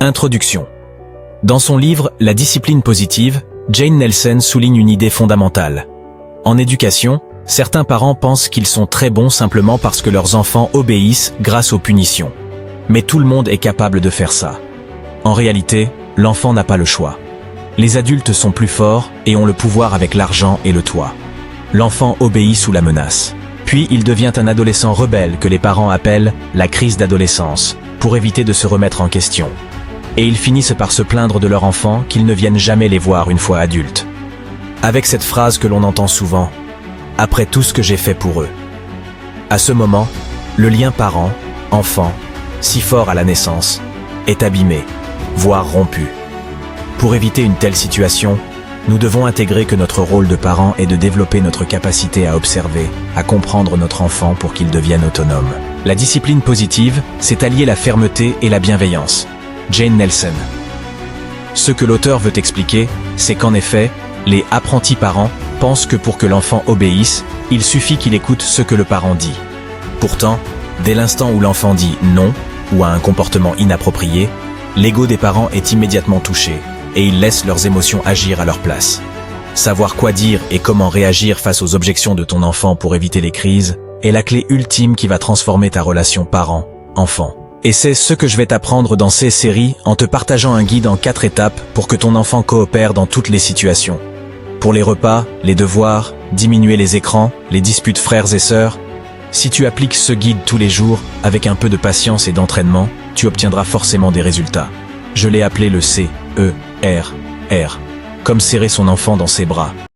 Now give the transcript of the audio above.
Introduction. Dans son livre « La discipline positive », Jane Nelsen souligne une idée fondamentale. En éducation, certains parents pensent qu'ils sont très bons simplement parce que leurs enfants obéissent grâce aux punitions. Mais tout le monde est capable de faire ça. En réalité, l'enfant n'a pas le choix. Les adultes sont plus forts et ont le pouvoir avec l'argent et le toit. L'enfant obéit sous la menace. Puis il devient un adolescent rebelle que les parents appellent la crise d'adolescence, pour éviter de se remettre en question. Et ils finissent par se plaindre de leur enfant qu'ils ne viennent jamais les voir une fois adultes. Avec cette phrase que l'on entend souvent, « Après tout ce que j'ai fait pour eux ». À ce moment, le lien parent-enfant, si fort à la naissance, est abîmé, voire rompu. Pour éviter une telle situation, nous devons intégrer que notre rôle de parent est de développer notre capacité à observer, à comprendre notre enfant pour qu'il devienne autonome. La discipline positive, c'est allier la fermeté et la bienveillance. Jane Nelsen. Ce que l'auteur veut expliquer, c'est qu'en effet, les apprentis parents pensent que pour que l'enfant obéisse, il suffit qu'il écoute ce que le parent dit. Pourtant, dès l'instant où l'enfant dit non, ou a un comportement inapproprié, l'ego des parents est immédiatement touché, et ils laissent leurs émotions agir à leur place. Savoir quoi dire et comment réagir face aux objections de ton enfant pour éviter les crises est la clé ultime qui va transformer ta relation parent-enfant. Et c'est ce que je vais t'apprendre dans ces séries en te partageant un guide en 4 étapes pour que ton enfant coopère dans toutes les situations. Pour les repas, les devoirs, diminuer les écrans, les disputes frères et sœurs, si tu appliques ce guide tous les jours, avec un peu de patience et d'entraînement, tu obtiendras forcément des résultats. Je l'ai appelé le C-E-R-R, comme serrer son enfant dans ses bras.